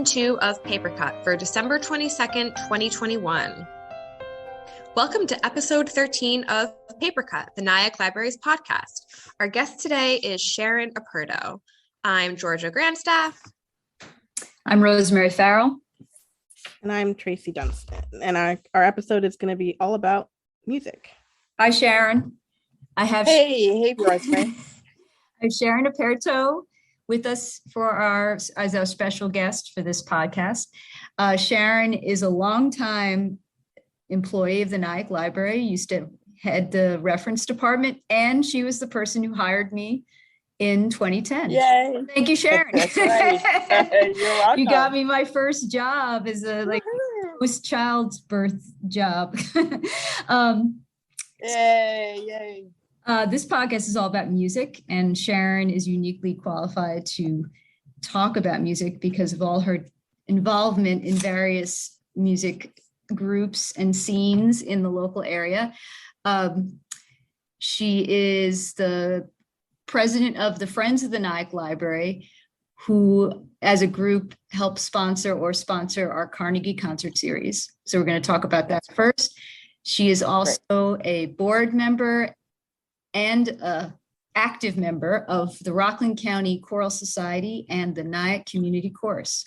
2 of Papercut for December 22nd, 2021. Welcome to episode 13 of Papercut, the Nyack Library's podcast. Our guest today is Sharon Aperto. I'm Georgia Grandstaff. I'm Rosemary Farrell. And I'm Tracy Dunstan. And our episode is going to be all about music. Hi, Sharon. Hey, Rosemary. I have Sharon Aperto with us as our special guest for this podcast. Sharon is a longtime employee of the Nyack Library, used to head the reference department, and she was the person who hired me in 2010. Yay. Thank you, Sharon. That's right. You're welcome. You got me my first job as a post-child's birth job. Yay. This podcast is all about music, and Sharon is uniquely qualified to talk about music because of all her involvement in various music groups and scenes in the local area. She is the president of the Friends of the Nyack Library, who as a group helps sponsor our Carnegie concert series. So we're going to talk about that first. She is also a board member and an active member of the Rockland County Choral Society and the Nia Community Course.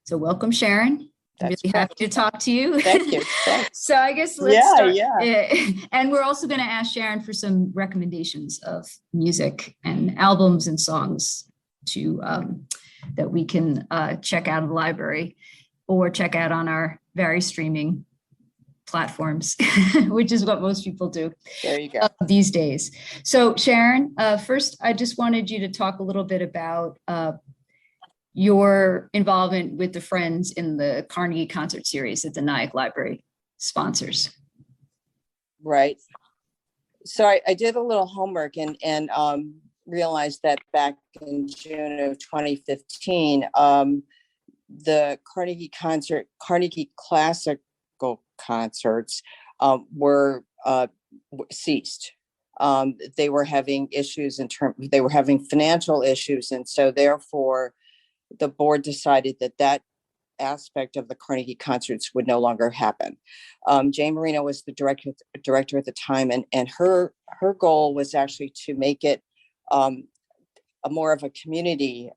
So welcome, Sharon. I'm really happy to talk to you. Thank you. So I guess let's start. Yeah. And we're also going to ask Sharon for some recommendations of music and albums and songs to that we can check out of the library or check out on our various streaming platforms, which is what most people do. There you go. These days. So Sharon, first, I just wanted you to talk a little bit about your involvement with the Friends in the Carnegie concert series that the Nyack Library sponsors. Right. So I did a little homework and realized that back in June of 2015, the Carnegie classical concerts were ceased. They were having issues they were having financial issues, and so therefore the board decided that aspect of the Carnegie concerts would no longer happen. Jane Marino was the director at the time, and her goal was actually to make it a more of a community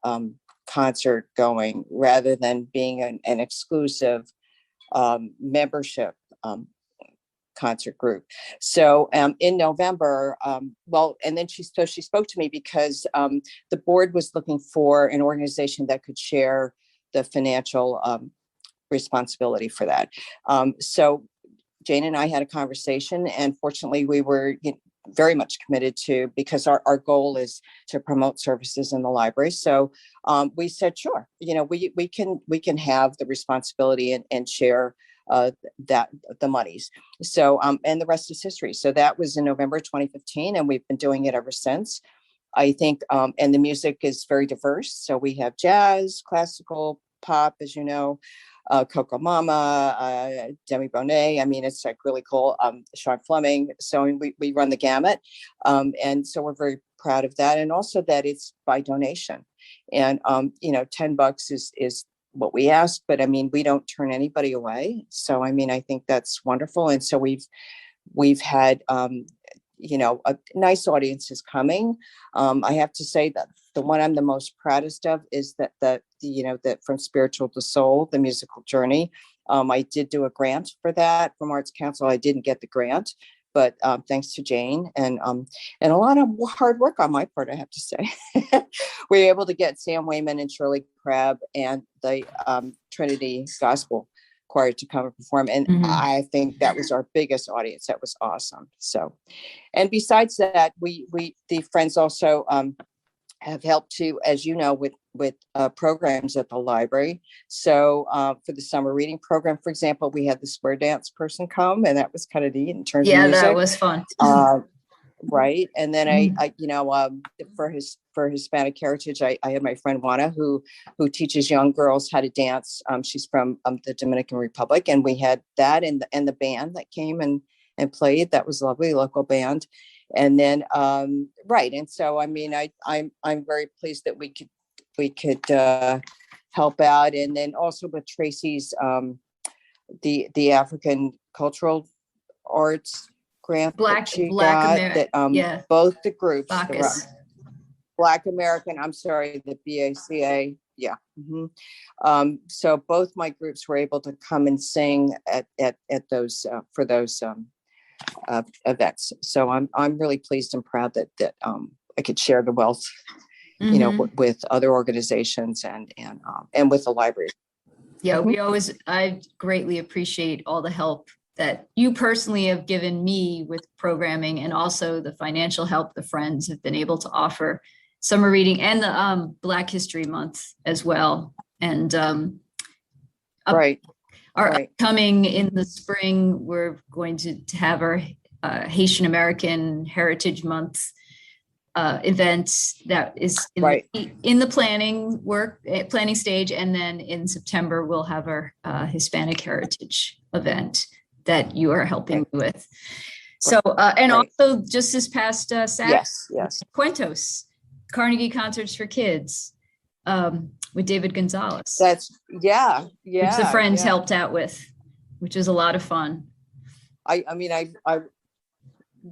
concert going rather than being an exclusive membership concert group. So in November, and then she spoke to me because the board was looking for an organization that could share the financial responsibility for that. So Jane and I had a conversation, and fortunately we were very much committed to, because our goal is to promote services in the library. So we said, sure, we can have the responsibility and share the monies. So and the rest is history. So that was in November 2015, and we've been doing it ever since. I think and the music is very diverse. So we have jazz, classical, pop, as you know, Coco Mama, Demi Bonet. I mean, it's like really cool. Sean Fleming. So we run the gamut. And so we're very proud of that. And also that it's by donation. And, $10 is what we ask, but I mean, we don't turn anybody away. So, I mean, I think that's wonderful. And so we've had, a nice audiences coming. I have to say that the one I'm the most proudest of is that From Spiritual to Soul, the musical journey. I did do a grant for that from Arts Council. I didn't get the grant, but thanks to Jane and a lot of hard work on my part, I have to say, we were able to get Sam Wayman and Shirley Crabb and the Trinity Gospel Choir to come and perform. And I think that was our biggest audience. That was awesome. So, and besides that, the Friends also have helped to, as you know, with programs at the library. So for the summer reading program, for example, we had the square dance person come, and that was kind of neat in terms of music. That was fun. Right. And then for Hispanic heritage, I had my friend Juana who teaches young girls how to dance. She's from the Dominican Republic, and we had that and the band that came and played. That was lovely, local band. And then right. And so I mean I'm very pleased that we could help out. And then also with Tracy's, the African cultural arts grant Black that she got, American, that yeah, both the groups, Bacchus. Black American, I'm sorry, the BACA, yeah. So both my groups were able to come and sing at those for those events. So I'm really pleased and proud that I could share the wealth, with other organizations and with the library. Yeah, I greatly appreciate all the help that you personally have given me with programming, and also the financial help the Friends have been able to offer summer reading and the Black History Month as well. And upcoming in the spring, we're going to have our Haitian American Heritage Month event that is in the planning stage. And then in September, we'll have our Hispanic Heritage event that you are helping me with. So, and also just this past Saturday, yes, Cuentos, Carnegie Concerts for Kids, with David Gonzalez. That's which the Friends helped out with, which was a lot of fun.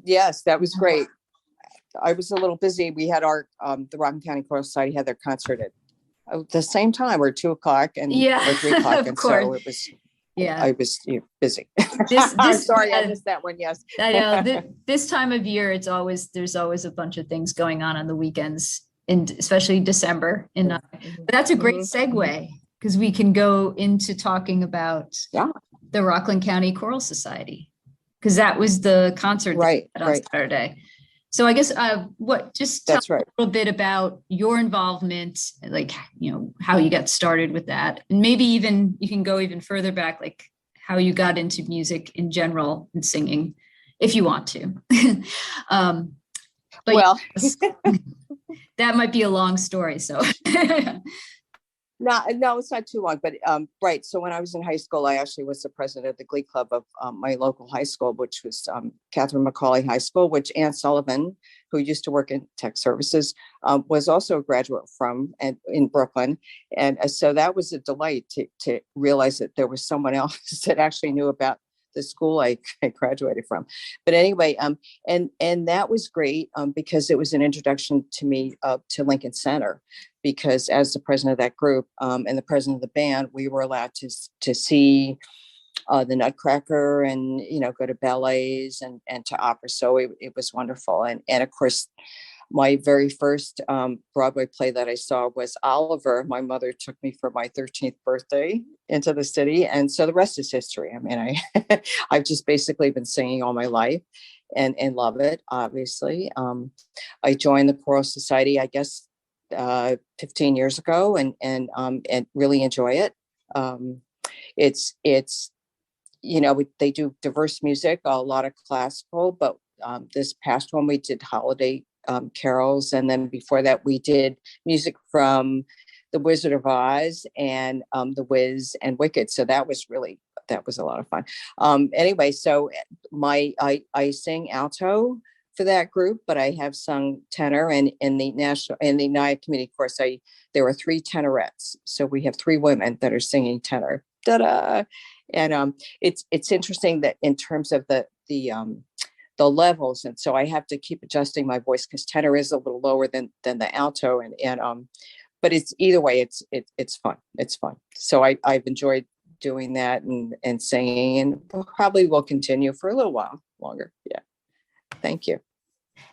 Yes, that was great. I was a little busy. We had our the Rockland County Choral Society had their concert at the same time, or 2:00 and or 3:00, and so it was. Yeah, I was busy. I'm sorry, I missed that one. Yes, I know. This time of year, there's always a bunch of things going on the weekends, and especially December. But that's a great segue, because we can go into talking about the Rockland County Choral Society, because that was the concert on Saturday. So I guess tell a little bit about your involvement, like, how you got started with that, and maybe even you can go even further back, like how you got into music in general and singing, if you want to. But well, that might be a long story. So no, it's not too long, but so when I was in high school, I actually was the president of the Glee Club of my local high school, which was Catherine McCauley High School, which Ann Sullivan, who used to work in tech services, was also a graduate from, and in Brooklyn. And so that was a delight to realize that there was someone else that actually knew about the school I graduated from. But anyway, and that was great because it was an introduction to me to Lincoln Center, because as the president of that group and the president of the band, we were allowed to see the Nutcracker and, go to ballets and to opera. So it was wonderful. And of course, my very first Broadway play that I saw was Oliver. My mother took me for my 13th birthday into the city. And so the rest is history. I mean, I've just basically been singing all my life and love it, obviously. I joined the Choral Society, I guess, 15 years ago and really enjoy it. It's they do diverse music, a lot of classical, but this past one we did holiday carols, and then before that we did music from The Wizard of Oz and The Wiz and Wicked. So that was a lot of fun. Anyway, so I sing alto for that group, but I have sung tenor, and in the Nia Community Course, there were 3 tenorettes. So we have 3 women that are singing tenor. Ta-da! And it's interesting that in terms of the levels, and so I have to keep adjusting my voice because tenor is a little lower than the alto, and but it's either way, it's fun. It's fun. So I've enjoyed doing that and singing, and probably will continue for a little while longer. Yeah. Thank you.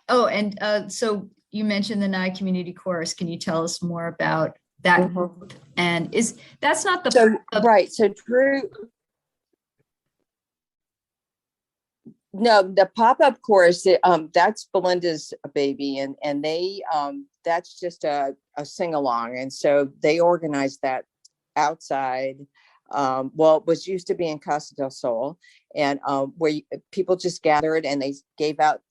Oh, and so you mentioned the Nia Community Course. Can you tell us more about that group? And that's not the So Drew. No, the pop-up course, that's Belinda's baby, and they that's just a sing-along, and so they organized that outside. Well, it was used to be in Casa del Sol, and where people just gathered and they gave out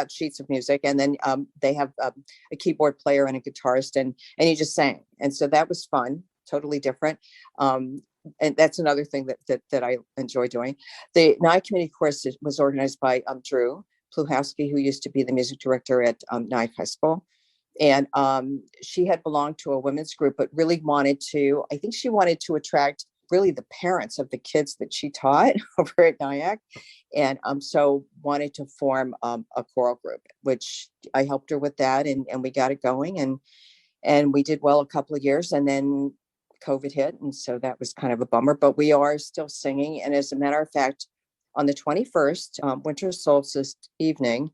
sheets of music, and then they have a keyboard player and a guitarist, and you just sang, and so that was fun, totally different. And that's another thing that I enjoy doing. The Nia Community Course was organized by Drew Pluhowski, who used to be the music director at Nyack High School. And she had belonged to a women's group, but really I think she wanted to attract really the parents of the kids that she taught over at Niacc. And so wanted to form a choral group, which I helped her with that. And we got it going, and we did well a couple of years, and then COVID hit. And so that was kind of a bummer, but we are still singing. And as a matter of fact, on the 21st, winter solstice evening,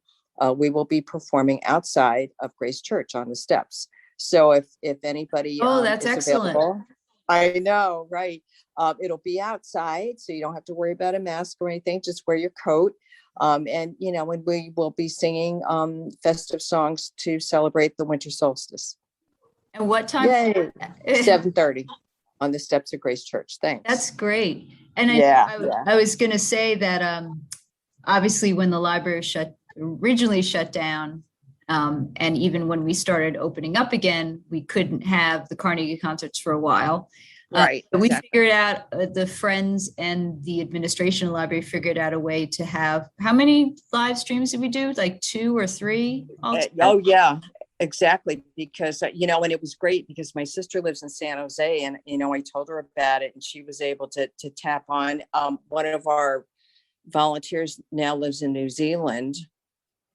we will be performing outside of Grace Church on the steps. So if anybody That's is excellent. available, I know, right? It'll be outside, so you don't have to worry about a mask or anything. Just wear your coat. And we will be singing festive songs to celebrate the winter solstice. And what time? Yay. 7:30 on the steps of Grace Church. Thanks. That's great. And I was going to say that obviously when the library originally shut down, and even when we started opening up again, we couldn't have the Carnegie concerts for a while. Right. But we figured out, the Friends and the administration of the library figured out a way to have, how many live streams did we do? Like 2 or 3? Oh, yeah. Exactly, because and it was great because my sister lives in San Jose, and I told her about it, and she was able to tap on. One of our volunteers now lives in New Zealand.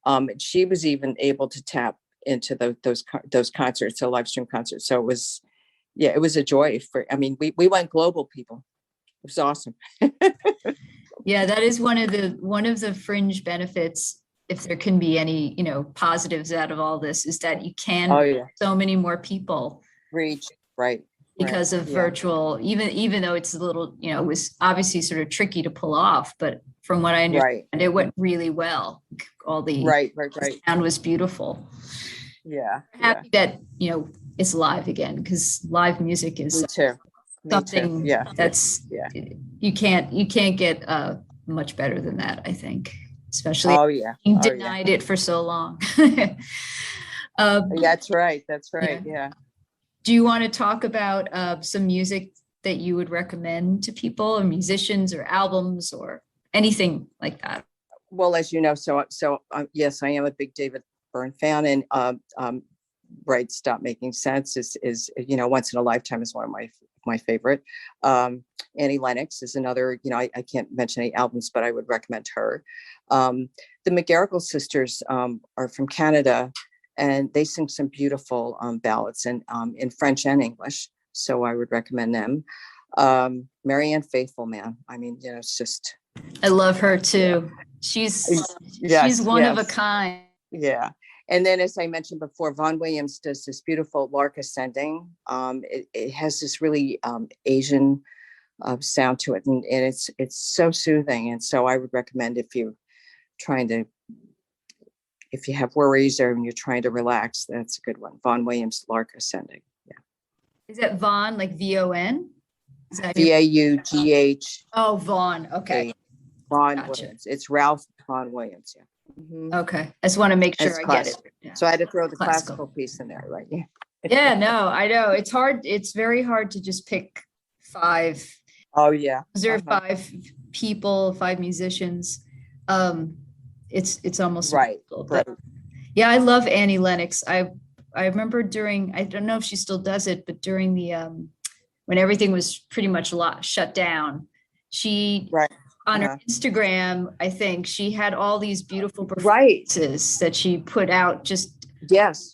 And she was even able to tap into those concerts, so live stream concerts. So it was a joy we went global, people. It was awesome. Yeah, that is one of the fringe benefits, if there can be any, positives out of all this, is that you can so many more people reach, right? Because of virtual, even though it's a little, it was obviously sort of tricky to pull off, but from what I understand, it went really well. All the the sound was beautiful. Yeah. I'm happy that, it's live again, because live music is something that's you can't get much better than that, I think. Especially being denied it for so long. That's right. Yeah. Do you want to talk about some music that you would recommend to people, or musicians, or albums, or anything like that? Well, as you know, yes, I am a big David Byrne fan, and Stop Making Sense is once in a lifetime is one of my favorite. Annie Lennox is another, I can't mention any albums, but I would recommend her. The McGarrigle sisters are from Canada, and they sing some beautiful ballads in French and English. So I would recommend them. Marianne Faithfull, man. It's just. I love her too. She's one of a kind. Yeah. And then, as I mentioned before, Vaughan Williams does this beautiful Lark Ascending. It has this really Asian sound to it, and it's so soothing. And so I would recommend, if you have worries or you're trying to relax, that's a good one. Vaughan Williams, Lark Ascending. Yeah. Is that Vaughan, like VON? VAUGH? Oh, Vaughan. Okay. Vaughan Williams. It's Ralph Vaughan Williams. Yeah. Mm-hmm. Okay. I just want to make sure I get it. Yeah. So I had to throw the classical piece in there, right? Yeah. Yeah, no, I know. It's hard. It's very hard to just pick 5. Oh, yeah. There are 5 people, 5 musicians. It's almost right. But yeah, I love Annie Lennox. I remember I don't know if she still does it, but during the when everything was pretty much shut down, she on her Instagram, I think she had all these beautiful performances that she put out just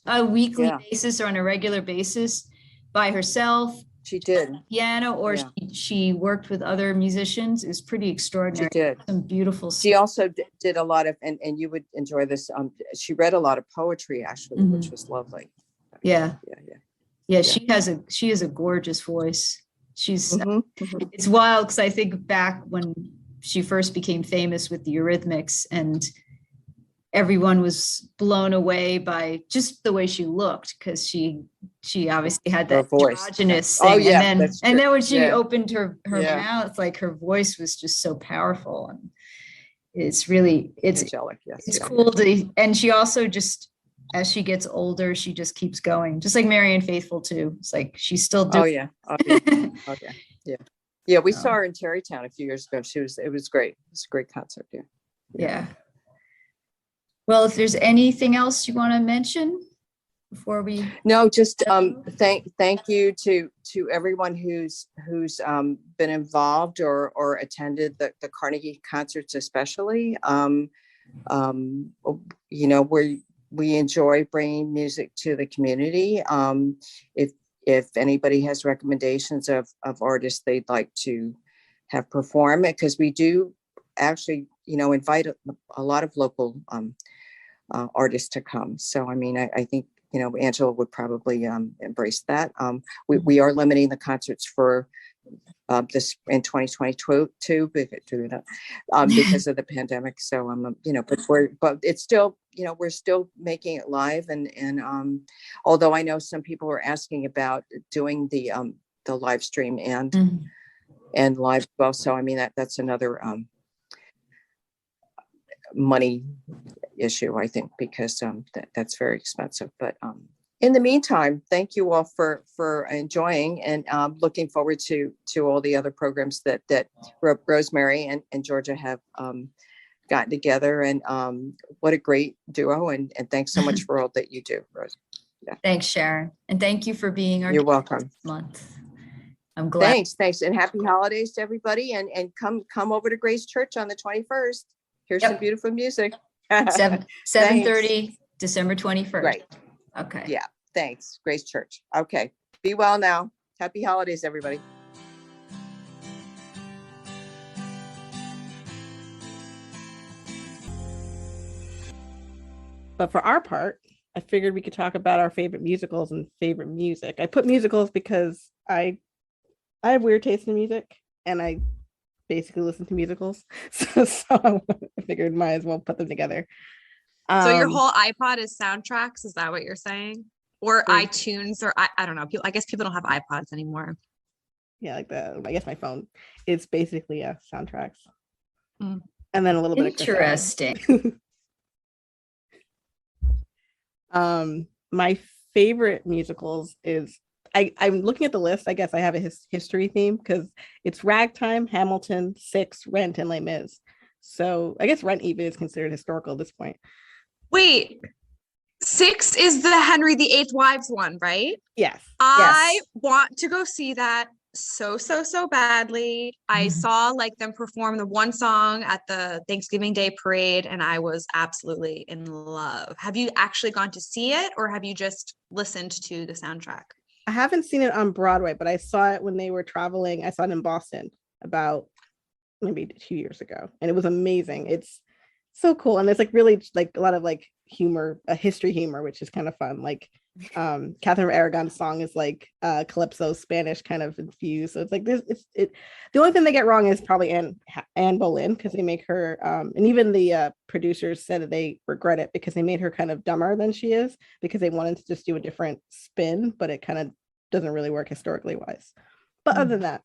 a weekly basis or on a regular basis by herself. She did piano, or she worked with other musicians. Is pretty extraordinary. She did some beautiful stuff. She also did a lot of, and you would enjoy this. She read a lot of poetry, actually, which was lovely. Yeah. She has a gorgeous voice. She's it's wild, because I think back when she first became famous with the Eurythmics, and everyone was blown away by just the way she looked, because she obviously had that androgynous thing. And then when she opened her mouth, like, her voice was just so powerful, and it's angelic. Yes, it's cool and she also just, as she gets older, she just keeps going, just like Marianne Faithfull too. It's like she's still doing. Yeah, we saw her in Tarrytown a few years ago. It was great. It was a great concert. Yeah. Well, if there's anything else you want to mention. before we? No, just thank you to everyone who's been involved or attended the Carnegie concerts, especially. You know, we enjoy bringing music to the community. If anybody has recommendations of artists they'd like to have perform, because we do actually, you know, invite a lot of local artists to come. So, I mean, I think, you know, Angela would probably embrace that. We are limiting the concerts for this in 2022 because of the pandemic. So, you know, but it's still, you know, we're still making it live. And although I know some people are asking about doing the live stream and live. Well, so, I mean, that's another money issue, I think, because that's very expensive. But in the meantime, thank you all for enjoying, and looking forward to all the other programs that Rosemary and Georgia have gotten together. And what a great duo, and thanks so much for all that you do, Rose. Yeah. Thanks, Sharon, and thank you for being our You're welcome. Month. I'm glad. Thanks, and happy holidays to everybody, and come over to Grace Church on the 21st. Here's some beautiful music. 7:30, December 21st. Right. Okay. Yeah. Thanks. Grace Church. Okay. Be well now. Happy holidays, everybody. But for our part, I figured we could talk about our favorite musicals and favorite music. I put musicals because I have weird taste in music, and I basically listen to musicals. So I figured might as well put them together. So your whole iPod is soundtracks? Is that what you're saying? Or iTunes, or I don't know. I guess people don't have iPods anymore. Yeah, like I guess my phone is basically soundtracks. Mm. And then a little bit of interesting. My favorite musicals is I'm looking at the list. I guess I have a history theme because it's Ragtime, Hamilton, Six, Rent, and Les Mis. So I guess Rent even is considered historical at this point. Wait, Six is the Henry VIII Wives one, right? Yes. I want to go see that so badly. I saw like them perform the one song at the Thanksgiving Day parade, and I was absolutely in love. Have you actually gone to see it, or have you just listened to the soundtrack? I haven't seen it on Broadway, but I saw it when they were traveling. I saw it in Boston about maybe 2 years ago, and it was amazing. It's so cool, and there's like really like a lot of like humor, history humor, which is kind of fun. Like Catherine of Aragon's song is like calypso Spanish kind of infused, so it's like this. The only thing they get wrong is probably Anne Boleyn, because they make her and even the producers said that they regret it because they made her kind of dumber than she is, because they wanted to just do a different spin, but it kind of doesn't really work historically wise. But other than that,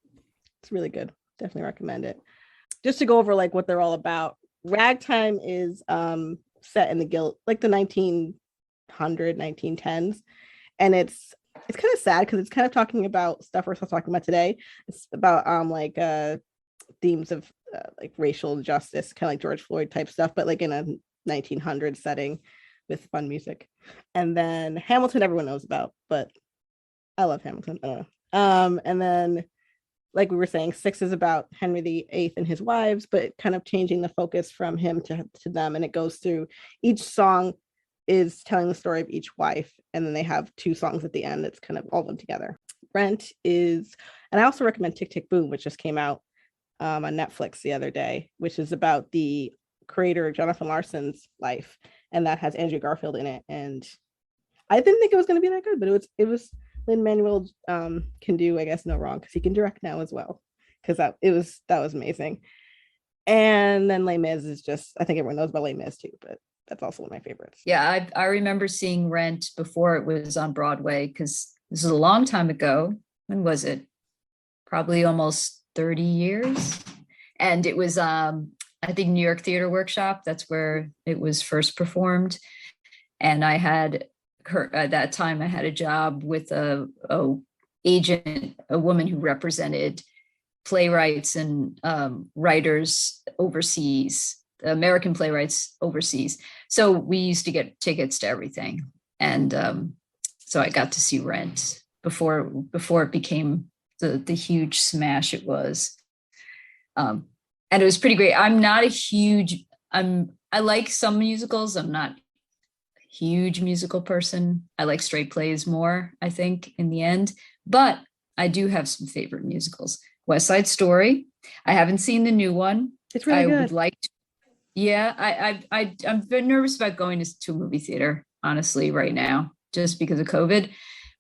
it's really good. Definitely recommend it. Just to go over like what they're all about. Ragtime is set in the like the 1910s, and it's kind of sad because it's kind of talking about stuff we're still talking about today. It's about themes of like racial injustice, kind of like George Floyd type stuff, but like in a 1900s setting with fun music. And then Hamilton everyone knows about, but I love Hamilton. I don't know. And then like we were saying, Six is about Henry VIII and his wives, but kind of changing the focus from him to them. And it goes through, each song is telling the story of each wife. And then they have 2 songs at the end. It's kind of all of them together. Rent is, and I also recommend Tick, Tick, Boom, which just came out on Netflix the other day, which is about the creator Jonathan Larson's life. And that has Andrew Garfield in it. And I didn't think it was going to be that good, but it was Lin-Manuel can do, I guess, no wrong, because he can direct now as well, because that was amazing. And then Les Mis is just, I think everyone knows about Les Mis too, but that's also one of my favorites. Yeah, I remember seeing Rent before it was on Broadway, because this is a long time ago. When was it? Probably almost 30 years. And it was I think New York Theater Workshop. That's where it was first performed. And I had at that time I had a job with a agent, a woman who represented playwrights and writers overseas, American playwrights overseas. So we used to get tickets to everything. And So I got to see Rent before it became the huge smash it was. And it was pretty great. I like some musicals. I'm not a huge musical person. I like straight plays more, I think, in the end. But I do have some favorite musicals. West Side Story. I haven't seen the new one. It's really good. Would like to. Yeah, I'm very nervous about going to a movie theater, honestly, right now, just because of COVID.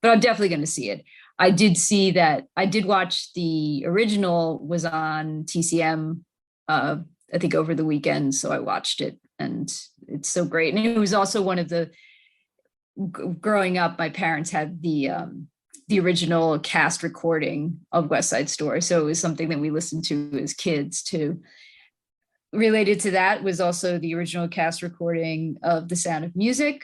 But I'm definitely going to see it. I did see that. I did watch the original was on TCM, I think over the weekend. So I watched it and it's so great. And it was also one of the, growing up, my parents had the original cast recording of West Side Story. So it was something that we listened to as kids too. Related to that was also the original cast recording of The Sound of Music,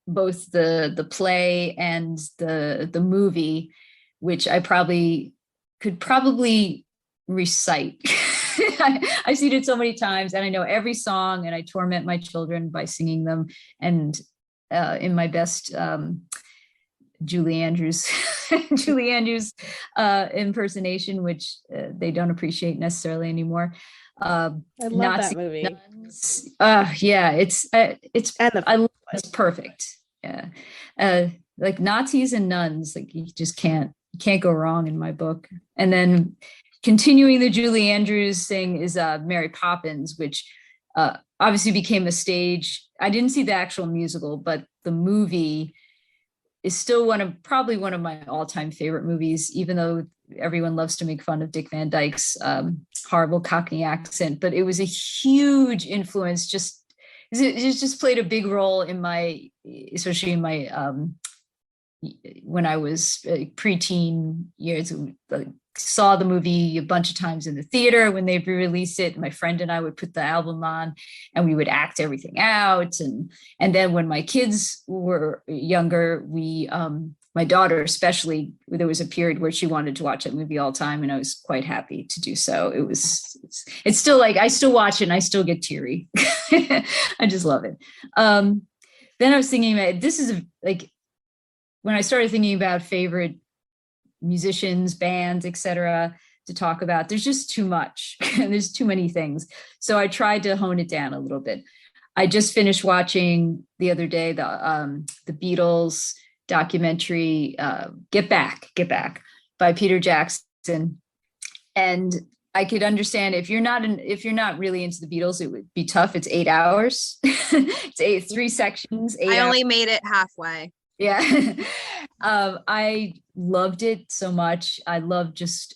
both the play and the movie, which I could probably recite. I've seen it so many times and I know every song and I torment my children by singing them. And in my best Julie Andrews impersonation, which they don't appreciate necessarily anymore. I love that movie. Yeah, it's perfect. Yeah, like Nazis and nuns, like you just can't go wrong in my book. And then continuing the Julie Andrews thing is Mary Poppins, which obviously became a stage. I didn't see the actual musical, but the movie is still probably one of my all-time favorite movies, even though everyone loves to make fun of Dick Van Dyke's horrible Cockney accent. But it was a huge influence. It just played a big role in especially in my when I was preteen years. Saw the movie a bunch of times in the theater when they re-released it. My friend and I would put the album on and we would act everything out. And then when my kids were younger, my daughter especially, there was a period where she wanted to watch that movie all the time and I was quite happy to do so. It's still like, I still watch it and I still get teary. I just love it. Then I was thinking about, when I started thinking about favorite musicians, bands, etc., to talk about, there's just too much. There's too many things. So I tried to hone it down a little bit. I just finished watching the other day the Beatles documentary, Get Back by Peter Jackson. And I could understand if you're not really into the Beatles, it would be tough. It's 8 hours. It's 3 sections. I only made it halfway. Yeah. I loved it so much. I love just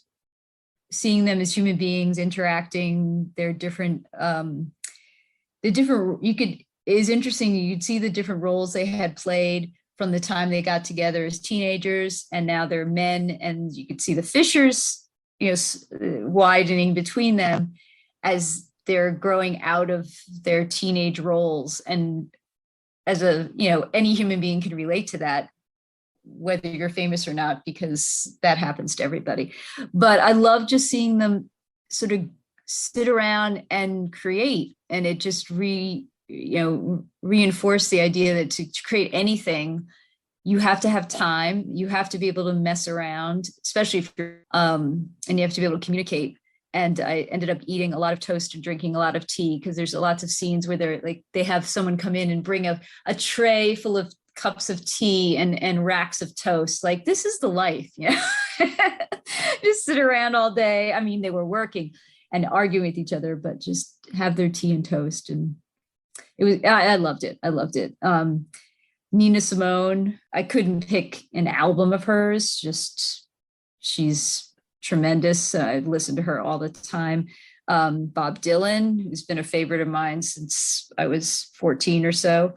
seeing them as human beings interacting. They're different. It's interesting. You'd see the different roles they had played from the time they got together as teenagers and now they're men, and you could see the fissures, widening between them as they're growing out of their teenage roles. And as any human being can relate to that, whether you're famous or not, because that happens to everybody. But I love just seeing them sort of sit around and create, and it just reinforced the idea that to create anything, you have to have time, you have to be able to mess around, especially if you're, and you have to be able to communicate. And I ended up eating a lot of toast and drinking a lot of tea, because there's lots of scenes where they have someone come in and bring a tray full of cups of tea and racks of toast. Like, this is the life, just sit around all day. I mean, they were working and arguing with each other, but just have their tea and toast. And I loved it. Nina Simone, I couldn't pick an album of hers, just she's tremendous. I've listened to her all the time. Bob Dylan, who's been a favorite of mine since I was 14 or so.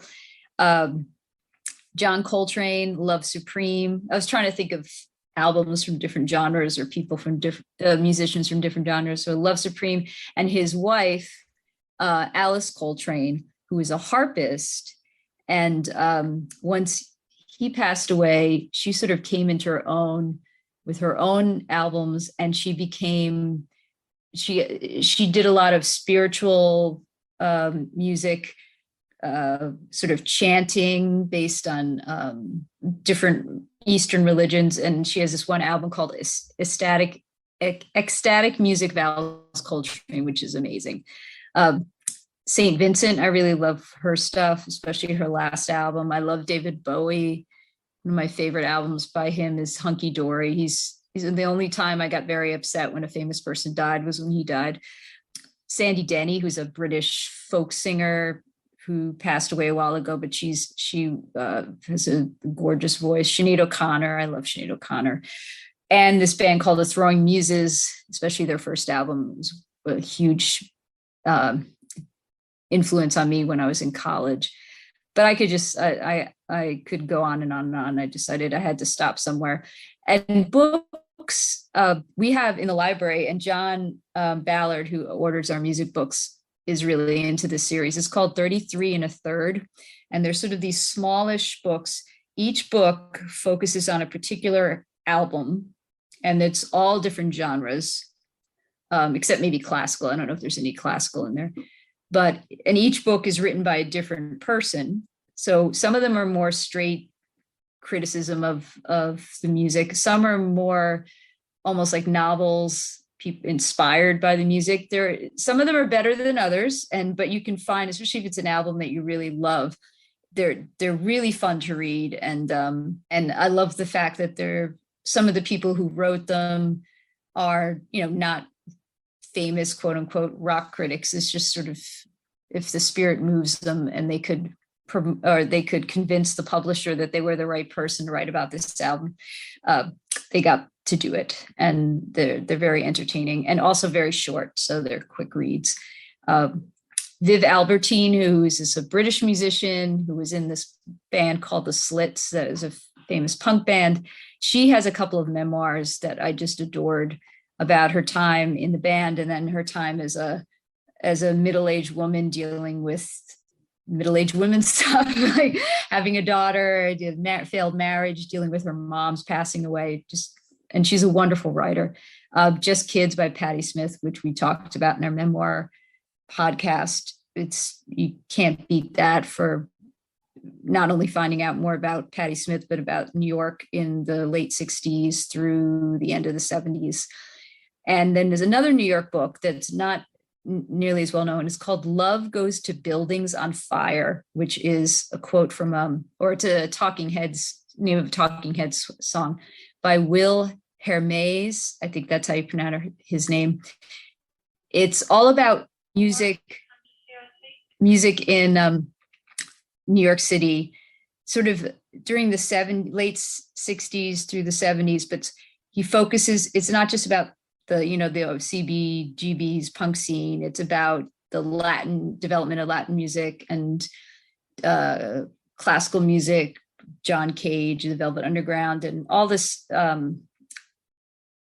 John Coltrane, Love Supreme. I was trying to think of albums from different genres or people from different musicians from different genres. So Love Supreme, and his wife, Alice Coltrane, who is a harpist. And once he passed away, she sort of came into her own with her own albums, and she did a lot of spiritual music, sort of chanting based on different Eastern religions. And she has this one album called Ecstatic Music Vowels Coltrane, which is amazing. St. Vincent, I really love her stuff, especially her last album. I love David Bowie. One of my favorite albums by him is Hunky Dory. He's the only time I got very upset when a famous person died was when he died. Sandy Denny, who's a British folk singer who passed away a while ago, but she has a gorgeous voice. Sinead O'Connor, I love Sinead O'Connor. And this band called the Throwing Muses, especially their first album, was a huge influence on me when I was in college. But I could just, I could go on and on and on. I decided I had to stop somewhere. And books, we have in the library, and John Ballard, who orders our music books, is really into this series. It's called 33 1/3. And they're sort of these smallish books. Each book focuses on a particular album, and it's all different genres, except maybe classical. I don't know if there's any classical in there. And each book is written by a different person. So some of them are more straight criticism of the music. Some are more almost like novels, inspired by the music. Some of them are better than others, but you can find, especially if it's an album that you really love, they're really fun to read. And I love the fact that some of the people who wrote them are, not famous quote unquote rock critics. It's just sort of, if the spirit moves them and they could convince the publisher that they were the right person to write about this album, they got to do it. And they're very entertaining and also very short, so they're quick reads. Viv Albertine, who is a British musician who was in this band called the Slits, that is a famous punk band. She has a couple of memoirs that I just adored about her time in the band, and then her time as a middle-aged woman dealing with middle-aged women stuff, like having a daughter, failed marriage, dealing with her mom's passing away. And she's a wonderful writer. Just Kids by Patti Smith, which we talked about in our memoir podcast. You can't beat that for not only finding out more about Patti Smith, but about New York in the late 60s through the end of the 70s. And then there's another New York book that's not nearly as well known. It's called Love Goes to Buildings on Fire, which is a quote from, or it's a Talking Heads, name of a Talking Heads song by Will Hermes. I think that's how you pronounce his name. It's all about music in New York City, sort of during the late 60s through the 70s, but he focuses, it's not just about the CBGB's punk scene. It's about the development of Latin music and classical music, John Cage, the Velvet Underground, and all this, and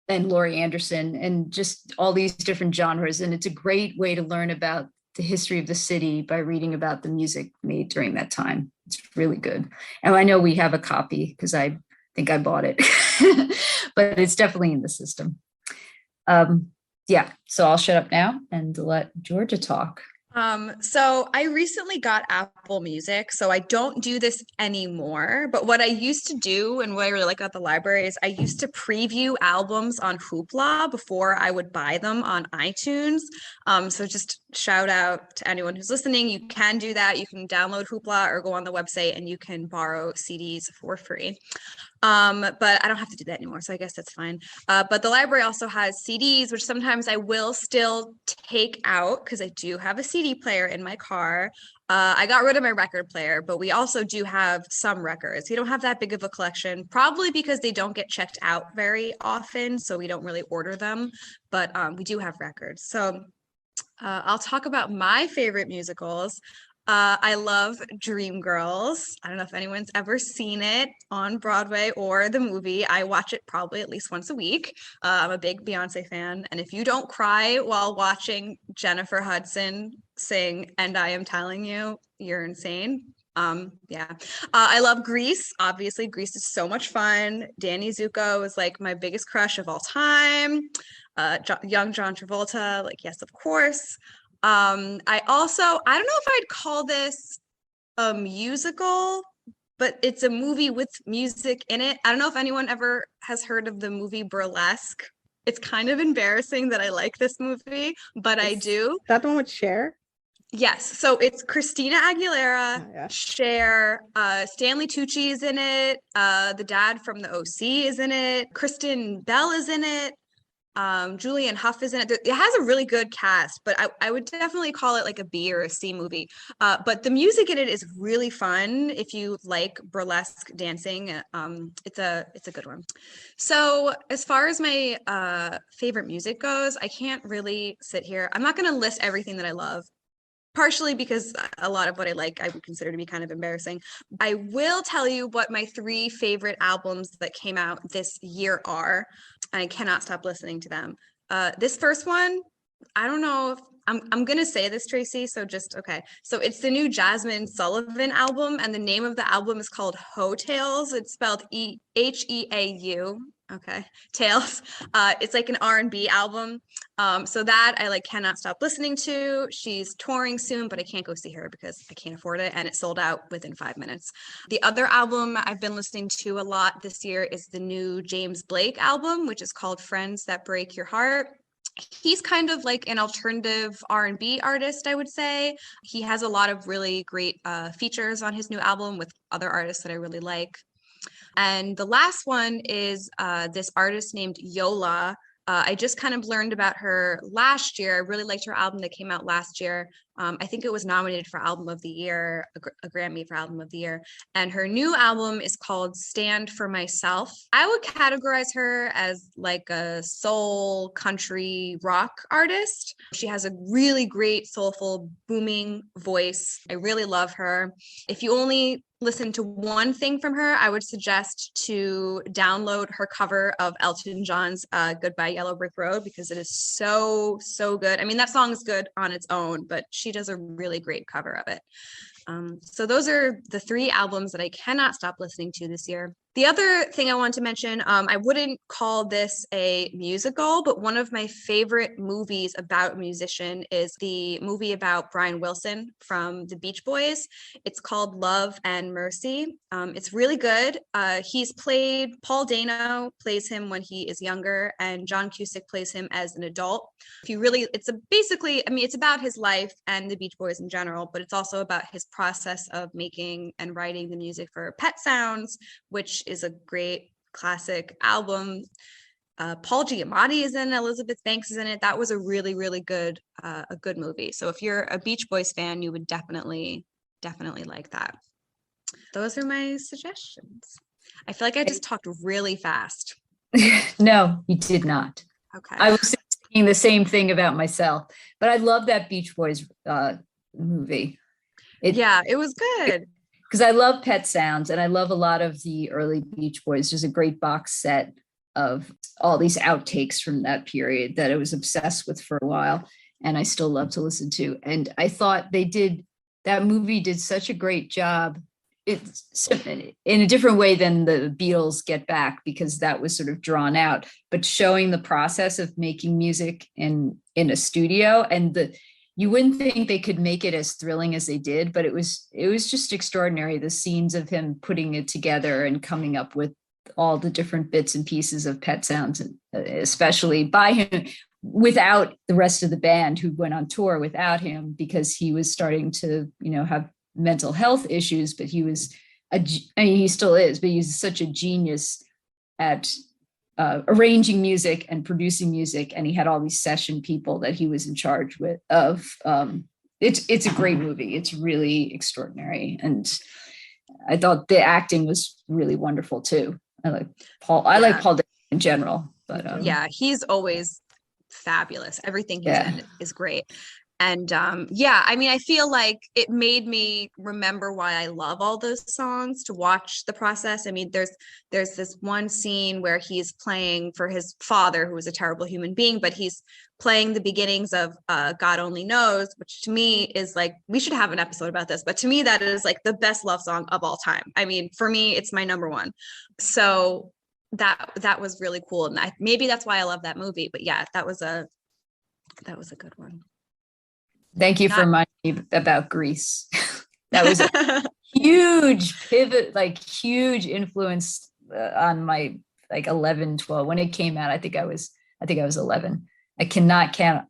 Laurie Anderson, and just all these different genres. And it's a great way to learn about the history of the city by reading about the music made during that time. It's really good. And I know we have a copy because I think I bought it, but it's definitely in the system. So I'll shut up now and let Georgia talk. So I recently got Apple Music, so I don't do this anymore. But what I used to do, and what I really like about the library, is I used to preview albums on Hoopla before I would buy them on iTunes. So just shout out to anyone who's listening. You can do that. You can download Hoopla or go on the website and you can borrow CDs for free. But I don't have to do that anymore, so I guess that's fine. But the library also has CDs, which sometimes I will still take out because I do have a CD player in my car. I got rid of my record player, but we also do have some records. We don't have that big of a collection, probably because they don't get checked out very often, so we don't really order them, but we do have records. So I'll talk about my favorite musicals. I love Dreamgirls. I don't know if anyone's ever seen it on Broadway or the movie. I watch it probably at least once a week. I'm a big Beyonce fan. And if you don't cry while watching Jennifer Hudson sing And I Am Telling You, you're insane. I love Grease. Obviously, Grease is so much fun. Danny Zuko is like my biggest crush of all time. Young John Travolta, like, yes, of course. I don't know if I'd call this a musical, but it's a movie with music in it. I don't know if anyone ever has heard of the movie Burlesque. It's kind of embarrassing that I like this movie, but I do. Is that the one with Cher? Yes. So it's Christina Aguilera, Oh, yeah. Cher, Stanley Tucci is in it. The dad from the OC is in it. Kristen Bell is in it. Julianne Hough is in it. It has a really good cast, but I would definitely call it like a B or a C movie. But the music in it is really fun if you like burlesque dancing. It's a good one. So as far as my favorite music goes, I can't really sit here. I'm not going to list everything that I love, partially because a lot of what I like I would consider to be kind of embarrassing. I will tell you what my 3 favorite albums that came out this year are. I cannot stop listening to them. This first one, I don't know if I'm gonna say this, Tracy, so just okay. So it's the new Jasmine Sullivan album, and the name of the album is called Ho Tales. It's spelled Heau. Okay, Tales. It's like an R&B album. So that I like cannot stop listening to. She's touring soon, but I can't go see her because I can't afford it, and it sold out within 5 minutes. The other album I've been listening to a lot this year is the new James Blake album, which is called Friends That Break Your Heart. He's kind of like an alternative R&B artist, I would say. He has a lot of really great features on his new album with other artists that I really like. And the last one is this artist named Yola. I just kind of learned about her last year. I really liked her album that came out last year. I think it was nominated for Album of the Year, a Grammy for Album of the Year. And her new album is called Stand for Myself. I would categorize her as like a soul country rock artist. She has a really great soulful booming voice. I really love her. If you only listen to one thing from her, I would suggest to download her cover of Elton John's Goodbye Yellow Brick Road, because it is so good. I mean, that song is good on its own, but she does a really great cover of it. So those are the 3 albums that I cannot stop listening to this year. The other thing I want to mention, I wouldn't call this a musical, but one of my favorite movies about a musician is the movie about Brian Wilson from the Beach Boys. It's called Love and Mercy. It's really good. Paul Dano plays him when he is younger, and John Cusack plays him as an adult. It's about his life and the Beach Boys in general, but it's also about his process of making and writing the music for Pet Sounds, which is a great classic album. Paul Giamatti is in it, Elizabeth Banks is in it. That was a really, really good, a good movie. So if you're a Beach Boys fan, you would definitely like that. Those are my suggestions. I feel like I just talked really fast. No, you did not. Okay. I was thinking the same thing about myself, but I love that Beach Boys movie. It was good. Because I love Pet Sounds and I love a lot of the early Beach Boys. There's a great box set of all these outtakes from that period that I was obsessed with for a while, and I still love to listen to. And I thought that movie did such a great job. It's in a different way than the Beatles Get Back, because that was sort of drawn out, but showing the process of making music in a studio, and you wouldn't think they could make it as thrilling as they did, but it was just extraordinary. The scenes of him putting it together and coming up with all the different bits and pieces of Pet Sounds, especially by him, without the rest of the band who went on tour without him, because he was starting to, have mental health issues, but he still is, but he's such a genius at arranging music and producing music, and he had all these session people that he was in charge of. It's a great movie. It's really extraordinary, and I thought the acting was really wonderful too. I like Paul. I like Paul in general, but he's always fabulous. Everything he's in is great. And I feel like it made me remember why I love all those songs, to watch the process. I mean, there's this one scene where he's playing for his father, who was a terrible human being, but he's playing the beginnings of God Only Knows, which to me is like, we should have an episode about this, but to me, that is like the best love song of all time. I mean, for me, it's my number one. So that was really cool. And maybe that's why I love that movie, but yeah, that was a good one. Thank you for reminding me about Grease. That was a huge pivot, like huge influence on my like 11, 12. When it came out, I think I was 11. I cannot count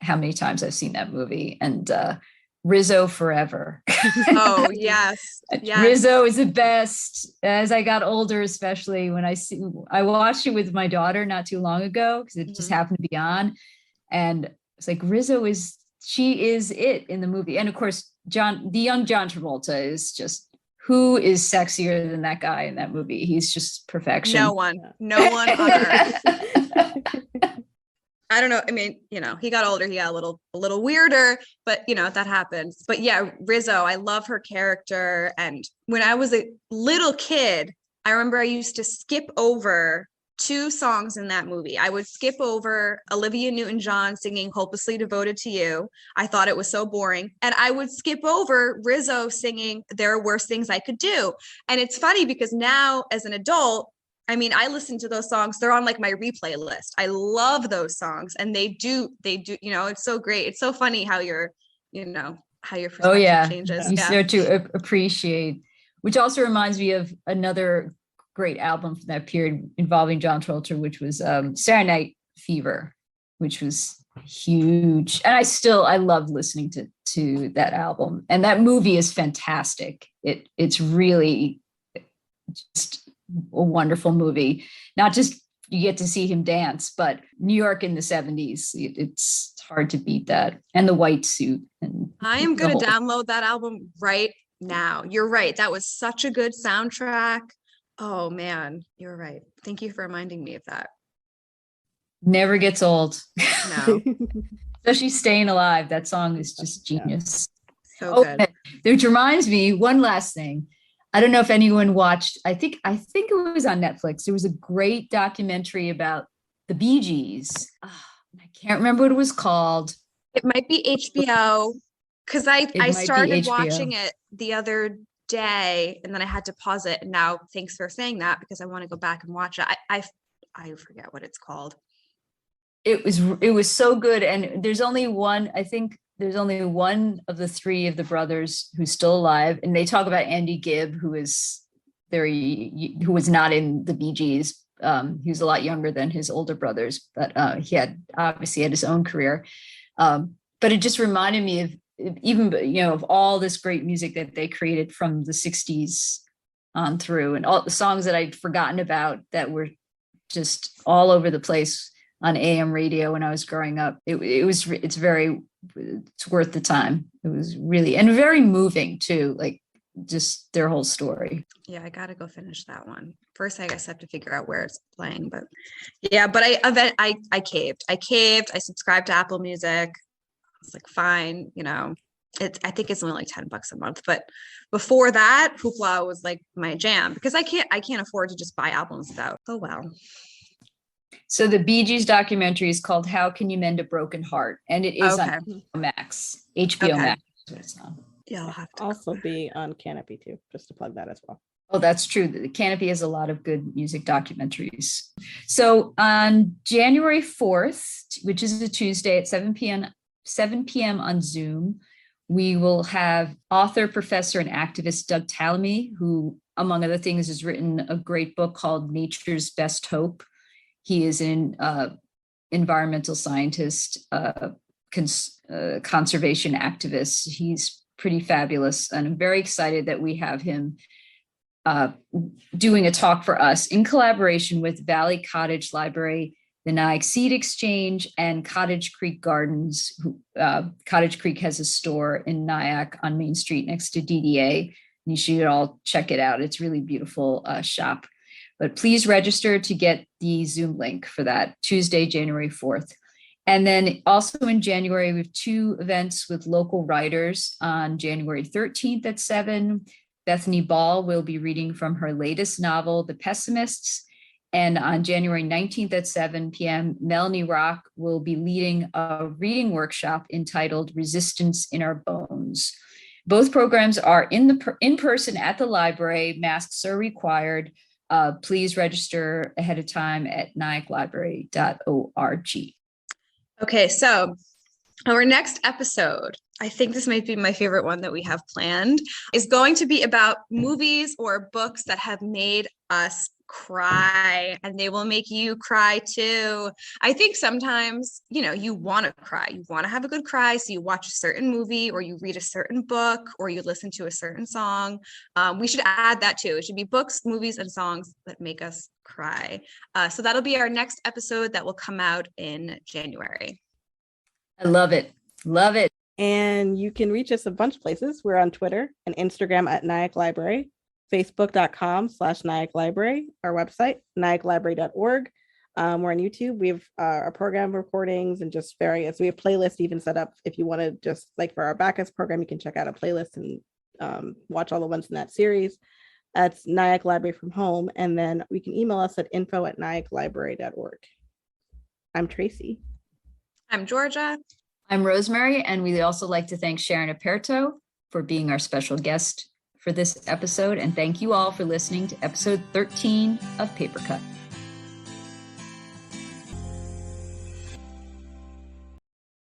how many times I've seen that movie. And Rizzo forever. Oh, yes. Yes. Rizzo is the best. As I got older, especially when I watched it with my daughter not too long ago because it just happened to be on. And it's like she is it in the movie. And of course, the young John Travolta is just, who is sexier than that guy in that movie? He's just perfection. No one on earth. I don't know. I mean, he got older, he got a little weirder, but that happens. But yeah, Rizzo, I love her character. And when I was a little kid, I remember I used to skip over 2 songs in that movie. I would skip over Olivia Newton-John singing Hopelessly Devoted to You. I thought it was so boring. And I would skip over Rizzo singing There Are Worse Things I Could Do. And it's funny because now as an adult, I mean, I listen to those songs. They're on like my replay list. I love those songs. And they do, it's so great. It's so funny how your perspective changes. You start to appreciate, which also reminds me of another great album from that period involving John Travolta, which was Saturday Night Fever, which was huge. And I love listening to that album. And that movie is fantastic. It's really just a wonderful movie. Not just you get to see him dance, but New York in the 70s. It's hard to beat that. And the white suit. And I am going to download that album right now. You're right. That was such a good soundtrack. Oh man, you're right. Thank you for reminding me of that. Never gets old. No. Especially Staying Alive. That song is just genius. So good. Which reminds me, one last thing. I don't know if anyone watched, I think it was on Netflix. There was a great documentary about the Bee Gees. I can't remember what it was called. It might be HBO because I started watching it the other day and then I had to pause it. And now thanks for saying that because I want to go back and watch it. I forget what it's called. It was so good. And there's only one, I think there's only one of the 3 of the brothers who's still alive. And they talk about Andy Gibb, who was not in the Bee Gees. He was a lot younger than his older brothers, but he obviously had his own career. But it just reminded me of even, of all this great music that they created from the 60s on through, and all the songs that I'd forgotten about that were just all over the place on AM radio when I was growing up. It's worth the time. It was really, and very moving too, like just their whole story. Yeah, I gotta go finish that one. First, I guess I have to figure out where it's playing, but yeah, but I caved. I subscribed to Apple Music. I was like, fine, I think it's only like $10 a month. But before that, Hoopla was like my jam because I can't afford to just buy albums without. Oh well. So the Bee Gees documentary is called How Can You Mend a Broken Heart? And it is on Max, HBO Max. Is what it's on. Yeah, I'll have to also be on Canopy too, just to plug that as well. Oh, that's true. The Canopy has a lot of good music documentaries. So on January 4th, which is a Tuesday at 7 p.m. on Zoom, we will have author, professor, and activist Doug Tallamy, who, among other things, has written a great book called Nature's Best Hope. He is an environmental scientist, conservation activist. He's pretty fabulous, and I'm very excited that we have him doing a talk for us in collaboration with Valley Cottage Library, the Niacc Seed Exchange, and Cottage Creek Gardens. Cottage Creek has a store in Nyack on Main Street next to DDA. You should all check it out. It's really beautiful shop. But please register to get the Zoom link for that Tuesday, January 4th. And then also in January, we have 2 events with local writers. On January 13th at 7, Bethany Ball will be reading from her latest novel, The Pessimists. And on January 19th at 7 p.m., Melanie Rock will be leading a reading workshop entitled Resistance in Our Bones. Both programs are in person at the library. Masks are required. Please register ahead of time at nyacklibrary.org. Okay, so Our next episode, I think this might be my favorite one that we have planned, is going to be about movies or books that have made us cry, and they will make you cry too. I think sometimes, you want to cry. You want to have a good cry. So you watch a certain movie, or you read a certain book, or you listen to a certain song. We should add that too. It should be books, movies, and songs that make us cry. So that'll be our next episode that will come out in January. I love it. Love it. And you can reach us a bunch of places. We're on Twitter and Instagram at Nyack Library, Facebook.com/Nyack Library, our website, niacclibrary.org. We're on YouTube. We have our program recordings and just various. We have playlists even set up. If you want to just like for our backups program, you can check out a playlist and watch all the ones in that series. That's Nyack Library from home. And then we can email us at info@niacclibrary.org. I'm Tracy. I'm Georgia. I'm Rosemary, and we'd also like to thank Sharon Aperto for being our special guest for this episode. And thank you all for listening to episode 13 of Paper Cut.